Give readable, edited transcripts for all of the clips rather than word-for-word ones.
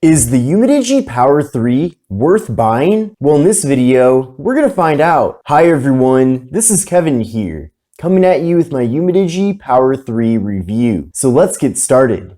Is the Umidigi Power 3 worth buying? Well, in this video, we're gonna find out. Hi everyone, this is Kevin here, coming at you with my Umidigi Power 3 review. So let's get started.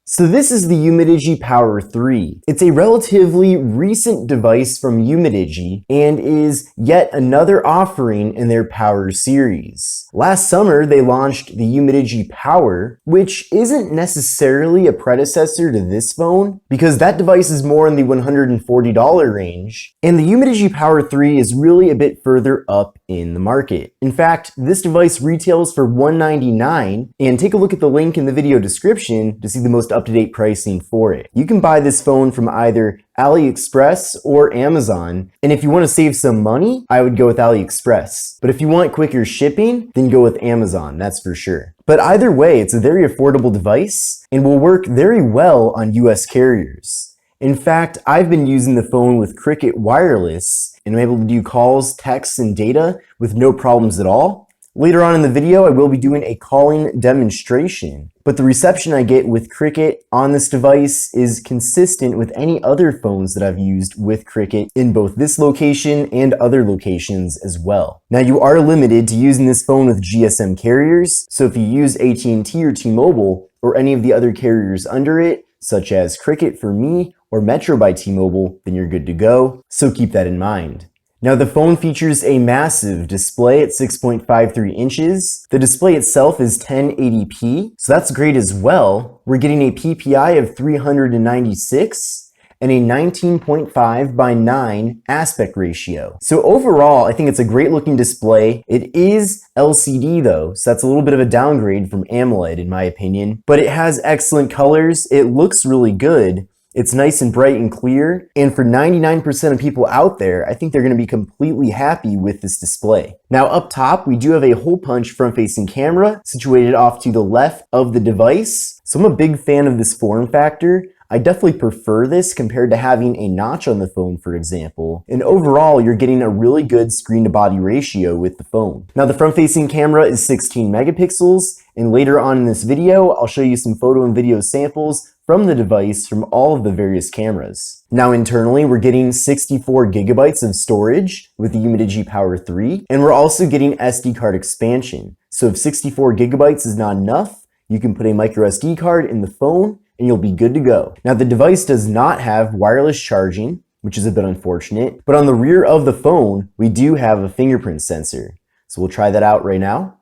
So this is the Umidigi Power 3. It's a relatively recent device from Umidigi and is yet another offering in their Power series. Last summer, they launched the Umidigi Power, which isn't necessarily a predecessor to this phone because that device is more in the $140 range, and the Umidigi Power 3 is really a bit further up in the market. In fact, this device retails for $199, and take a look at the link in the video description to see the most up-to-date pricing for it. You can buy this phone from either AliExpress or Amazon, and if you want to save some money, I would go with AliExpress. But if you want quicker shipping, then go with Amazon, that's for sure. But either way, it's a very affordable device and will work very well on US carriers. In fact, I've been using the phone with Cricket Wireless and I'm able to do calls, texts, and data with no problems at all. Later on in the video, I will be doing a calling demonstration, but the reception I get with Cricket on this device is consistent with any other phones that I've used with Cricket in both this location and other locations as well. Now, you are limited to using this phone with GSM carriers, so if you use AT&T or T-Mobile or any of the other carriers under it, such as Cricket for me or Metro by T-Mobile, then you're good to go, so keep that in mind. Now, the phone features a massive display at 6.53 inches. The display itself is 1080p, so that's great as well. We're getting a PPI of 396 and a 19.5 by 9 aspect ratio. So overall, I think it's a great looking display. It is LCD though, so that's a little bit of a downgrade from AMOLED in my opinion, but it has excellent colors. It looks really good. It's nice and bright and clear, and for 99% of people out there, I think they're going to be completely happy with this display. Now up top, we do have a hole punch front-facing camera situated off to the left of the device. So I'm a big fan of this form factor. I definitely prefer this compared to having a notch on the phone, for example. And overall, you're getting a really good screen-to-body ratio with the phone. Now the front-facing camera is 16 megapixels, and later on in this video, I'll show you some photo and video samples from the device from all of the various cameras. Now internally, we're getting 64 gigabytes of storage with the Umidigi Power 3, and we're also getting SD card expansion. So if 64 gigabytes is not enough, you can put a micro SD card in the phone and you'll be good to go. Now the device does not have wireless charging, which is a bit unfortunate, but on the rear of the phone, we do have a fingerprint sensor. So we'll try that out right now.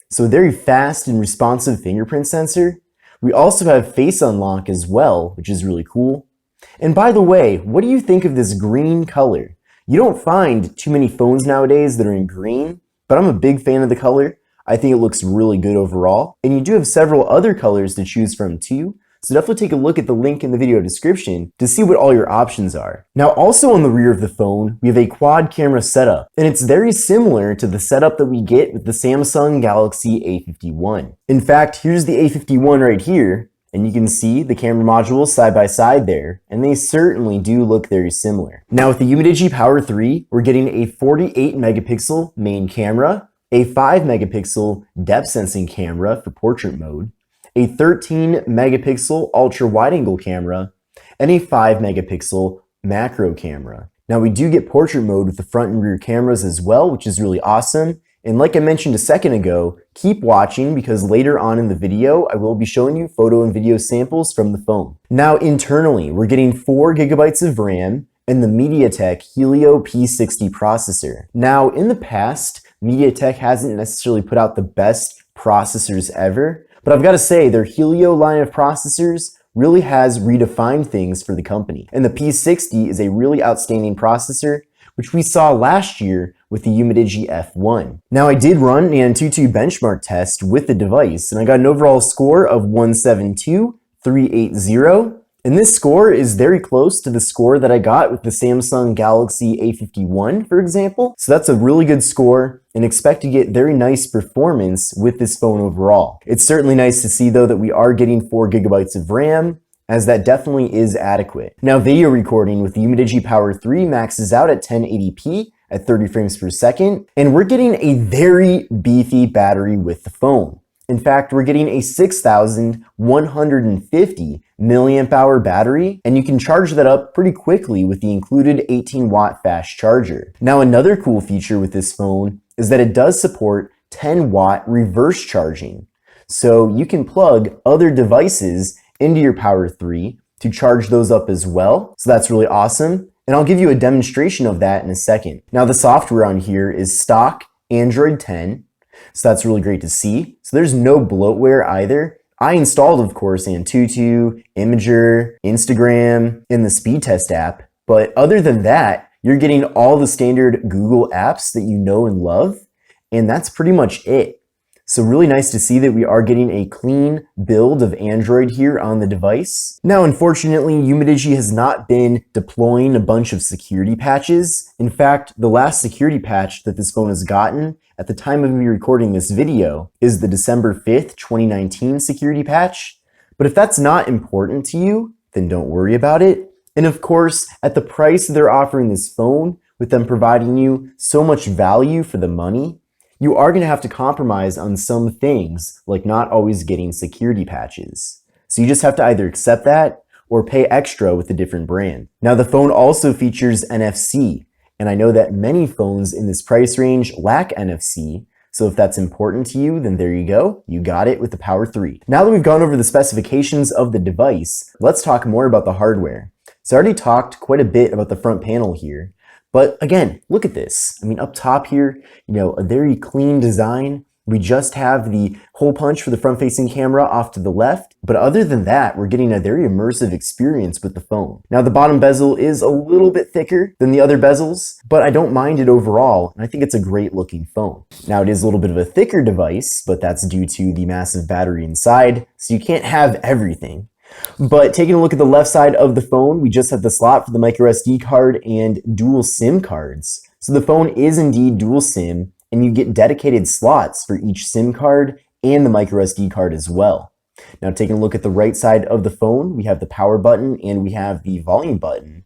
So a very fast and responsive fingerprint sensor. We also have face unlock as well, which is really cool. And by the way, what do you think of this green color? You don't find too many phones nowadays that are in green, but I'm a big fan of the color. I think it looks really good overall. And you do have several other colors to choose from too. So definitely take a look at the link in the video description to see what all your options are. Now also on the rear of the phone, we have a quad camera setup, and it's very similar to the setup that we get with the Samsung Galaxy A51. In fact, here's the A51 right here, and you can see the camera modules side by side there, and they certainly do look very similar. Now with the Umidigi Power 3, we're getting a 48 megapixel main camera, a 5 megapixel depth sensing camera for portrait mode, a 13 megapixel ultra wide angle camera, and a 5 megapixel macro camera. Now we do get portrait mode with the front and rear cameras as well, which is really awesome. And like I mentioned a second ago, keep watching because later on in the video, I will be showing you photo and video samples from the phone. Now internally, we're getting 4 gigabytes of RAM and the MediaTek Helio P60 processor. Now in the past, MediaTek hasn't necessarily put out the best processors ever, but I've got to say their Helio line of processors really has redefined things for the company. And the P60 is a really outstanding processor, which we saw last year with the Umidigi F1. Now I did run an Antutu benchmark test with the device, and I got an overall score of 172,380. And this score is very close to the score that I got with the Samsung Galaxy A51, for example. So that's a really good score, and expect to get very nice performance with this phone overall. It's certainly nice to see though that we are getting 4 gigabytes of RAM, as that definitely is adequate. Now video recording with the Umidigi Power 3 maxes out at 1080p at 30 frames per second, and we're getting a very beefy battery with the phone. In fact, we're getting a 6,150 milliamp hour battery, and you can charge that up pretty quickly with the included 18-watt fast charger. Now, another cool feature with this phone is that it does support 10-watt reverse charging. So you can plug other devices into your Power 3 to charge those up as well. So that's really awesome. And I'll give you a demonstration of that in a second. Now, the software on here is stock Android 10. So that's really great to see. So there's no bloatware either. I installed, of course, Antutu, Imager, Instagram, and the speed test app. But other than that, you're getting all the standard Google apps that you know and love. And that's pretty much it. So really nice to see that we are getting a clean build of Android here on the device. Now, unfortunately, Umidigi has not been deploying a bunch of security patches. In fact, the last security patch that this phone has gotten at the time of me recording this video is the December 5th, 2019 security patch. But if that's not important to you, then don't worry about it. And of course, at the price they're offering this phone, with them providing you so much value for the money, you are going to have to compromise on some things, like not always getting security patches. So you just have to either accept that or pay extra with a different brand. Now, the phone also features NFC, and I know that many phones in this price range lack NFC, so if that's important to you, then there you go. You got it with the Power 3. Now that we've gone over the specifications of the device, let's talk more about the hardware. So I already talked quite a bit about the front panel here. But again, look at this. I mean, up top here, a very clean design. We just have the hole punch for the front-facing camera off to the left. But other than that, we're getting a very immersive experience with the phone. Now, the bottom bezel is a little bit thicker than the other bezels, but I don't mind it overall, and I think it's a great looking phone. Now, it is a little bit of a thicker device, but that's due to the massive battery inside, so you can't have everything. But taking a look at the left side of the phone, we just have the slot for the micro SD card and dual SIM cards. So the phone is indeed dual SIM, and you get dedicated slots for each SIM card and the micro SD card as well. Now, taking a look at the right side of the phone, we have the power button and we have the volume button.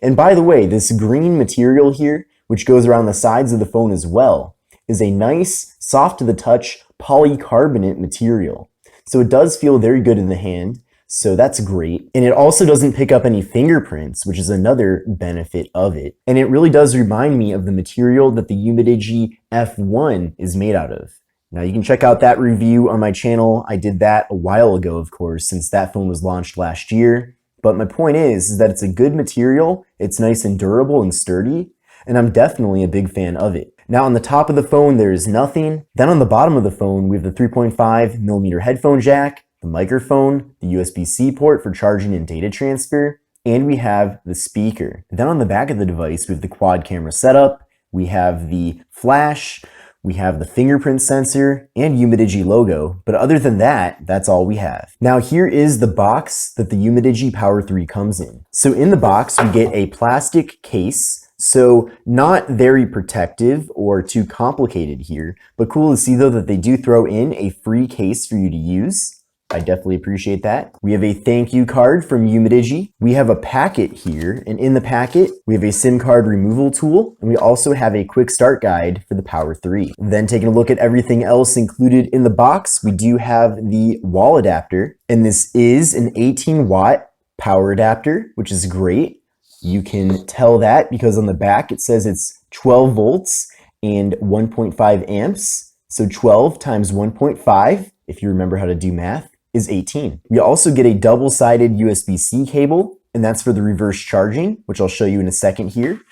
And by the way, this green material here, which goes around the sides of the phone as well, is a nice, soft to the touch polycarbonate material. So it does feel very good in the hand. So that's great. And it also doesn't pick up any fingerprints, which is another benefit of it. And it really does remind me of the material that the Umidigi F1 is made out of. Now you can check out that review on my channel. I did that a while ago, of course, since that phone was launched last year. But my point is that it's a good material, it's nice and durable and sturdy, and I'm definitely a big fan of it. Now on the top of the phone, there is nothing. Then on the bottom of the phone, we have the 3.5mm headphone jack, the microphone, the USB-C port for charging and data transfer, and we have the speaker. Then on the back of the device, we have the quad camera setup, we have the flash, we have the fingerprint sensor, and Umidigi logo, but other than that, that's all we have. Now here is the box that the Umidigi Power 3 comes in. So in the box, we get a plastic case, so not very protective or too complicated here, but cool to see though that they do throw in a free case for you to use. I definitely appreciate that. We have a thank you card from Umidigi. We have a packet here, and in the packet, we have a SIM card removal tool, and we also have a quick start guide for the Power 3. Then taking a look at everything else included in the box, we do have the wall adapter, and this is an 18-watt power adapter, which is great. You can tell that because on the back it says it's 12 volts and 1.5 amps. So 12 times 1.5, if you remember how to do math, is 18. We also get a double-sided USB-C cable, and that's for the reverse charging, which I'll show you in a second here.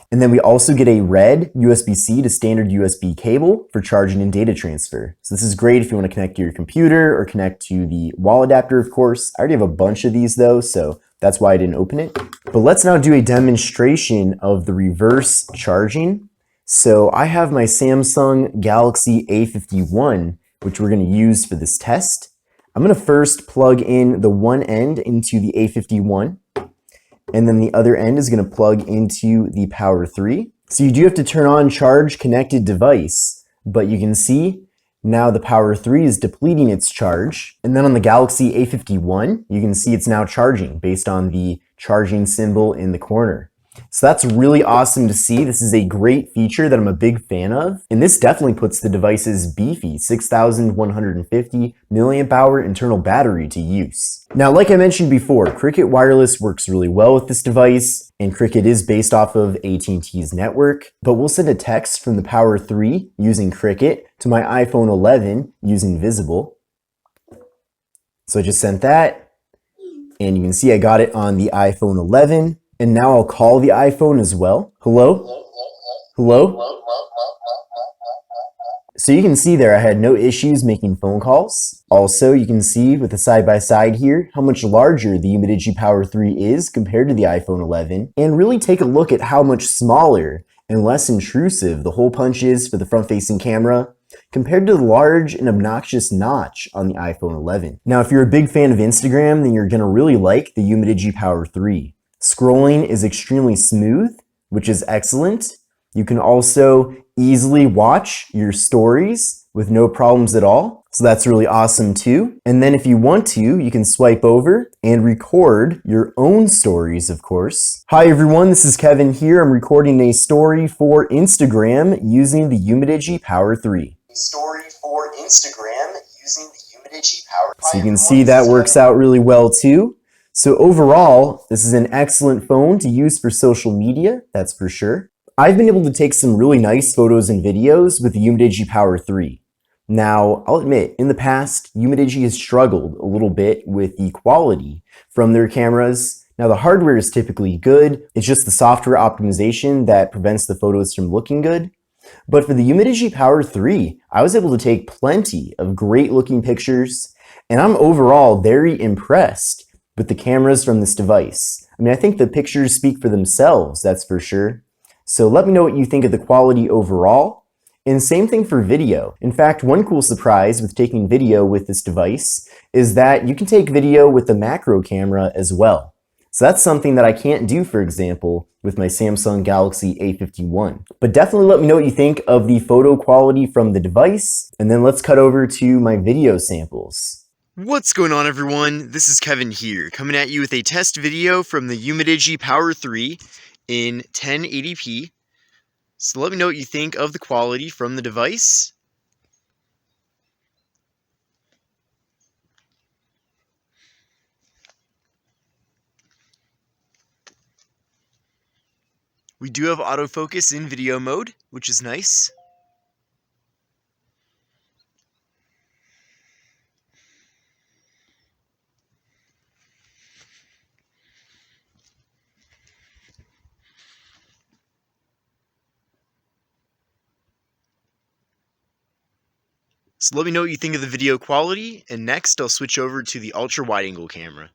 And then we also get a red USB-C to standard USB cable for charging and data transfer. So this is great if you want to connect to your computer or connect to the wall adapter, of course. I already have a bunch of these though, so that's why I didn't open it. But let's now do a demonstration of the reverse charging. So I have my Samsung Galaxy A51, which we're going to use for this test. I'm going to first plug in the one end into the A51, and then the other end is going to plug into the Power 3. So you do have to turn on charge connected device, but you can see now the Power 3 is depleting its charge. And then on the Galaxy A51, you can see it's now charging based on the charging symbol in the corner. So that's really awesome to see. This is a great feature that I'm a big fan of. And this definitely puts the device's beefy 6,150 milliamp hour internal battery to use. Now, like I mentioned before, Cricket Wireless works really well with this device, and Cricket is based off of AT&T's network, but we'll send a text from the Power 3 using Cricket to my iPhone 11 using Visible. So I just sent that, and you can see I got it on the iPhone 11. And now I'll call the iPhone as well. Hello? Hello? So you can see there I had no issues making phone calls. Also, you can see with the side-by-side here how much larger the Umidigi Power 3 is compared to the iPhone 11. And really take a look at how much smaller and less intrusive the hole punch is for the front-facing camera compared to the large and obnoxious notch on the iPhone 11. Now, if you're a big fan of Instagram, then you're gonna really like the Umidigi Power 3. Scrolling is extremely smooth, which is excellent. You can also easily watch your stories with no problems at all. So that's really awesome too. And then if you want to, you can swipe over and record your own stories, of course. Hi everyone, this is Kevin here. I'm recording a story for Instagram using the Umidigi Power 3. Story for Instagram using the Umidigi Power 3. So you can see that works out really well too. So overall, this is an excellent phone to use for social media, that's for sure. I've been able to take some really nice photos and videos with the Umidigi Power 3. Now, I'll admit, in the past, Umidigi has struggled a little bit with the quality from their cameras. Now, the hardware is typically good, it's just the software optimization that prevents the photos from looking good. But for the Umidigi Power 3, I was able to take plenty of great looking pictures, and I'm overall very impressed with the cameras from this device. I mean, I think the pictures speak for themselves, that's for sure. So let me know what you think of the quality overall. And same thing for video. In fact, one cool surprise with taking video with this device is that you can take video with the macro camera as well. So that's something that I can't do, for example, with my Samsung Galaxy A51. But definitely let me know what you think of the photo quality from the device, and then let's cut over to my video samples. What's going on everyone? This is Kevin here, coming at you with a test video from the Umidigi Power 3 in 1080p. So let me know what you think of the quality from the device. We do have autofocus in video mode, which is nice. So let me know what you think of the video quality, and next I'll switch over to the ultra wide angle camera.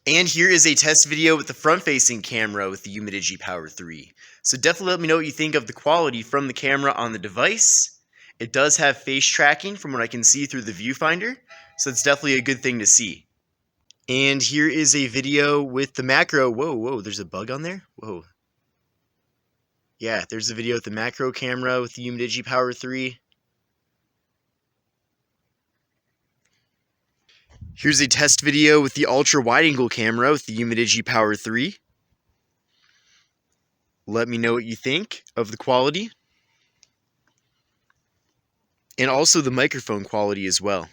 And here is a test video with the front-facing camera with the Umidigi Power 3. So definitely let me know what you think of the quality from the camera on the device. It does have face tracking from what I can see through the viewfinder, so it's definitely a good thing to see. And here is a video with the macro. Whoa, there's a bug on there? Whoa. Yeah, there's a video with the macro camera with the Umidigi Power 3. Here's a test video with the ultra wide angle camera with the Umidigi Power 3. Let me know what you think of the quality. And also the microphone quality as well.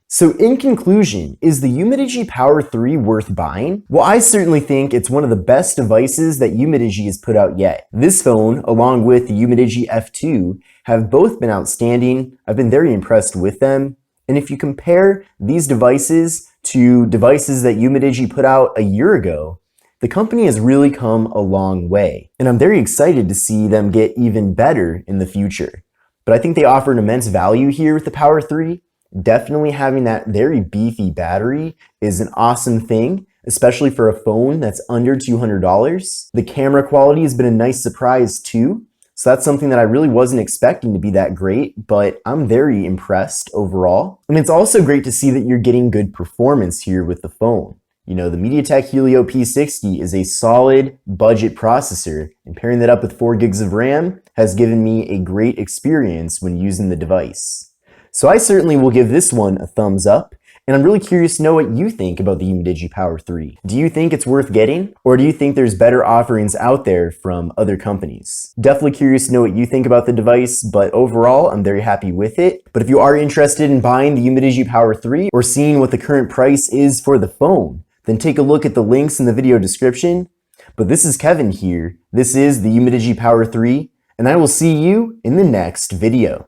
So in conclusion, is the Umidigi Power 3 worth buying? Well, I certainly think it's one of the best devices that Umidigi has put out yet. This phone, along with the Umidigi F2, have both been outstanding. I've been very impressed with them. And if you compare these devices to devices that Umidigi put out a year ago, the company has really come a long way. And I'm very excited to see them get even better in the future. But I think they offer an immense value here with the Power 3. Definitely having that very beefy battery is an awesome thing, especially for a phone that's under $200. The camera quality has been a nice surprise too. So that's something that I really wasn't expecting to be that great, but I'm very impressed overall. And it's also great to see that you're getting good performance here with the phone. You know, the MediaTek Helio P60 is a solid budget processor, and pairing that up with 4 gigs of RAM has given me a great experience when using the device. So I certainly will give this one a thumbs up, And I'm really curious to know what you think about the Umidigi Power 3. Do you think it's worth getting? Or do you think there's better offerings out there from other companies? Definitely curious to know what you think about the device, but overall, I'm very happy with it. But if you are interested in buying the Umidigi Power 3 or seeing what the current price is for the phone, then take a look at the links in the video description. But this is Kevin here. This is the Umidigi Power 3, and I will see you in the next video.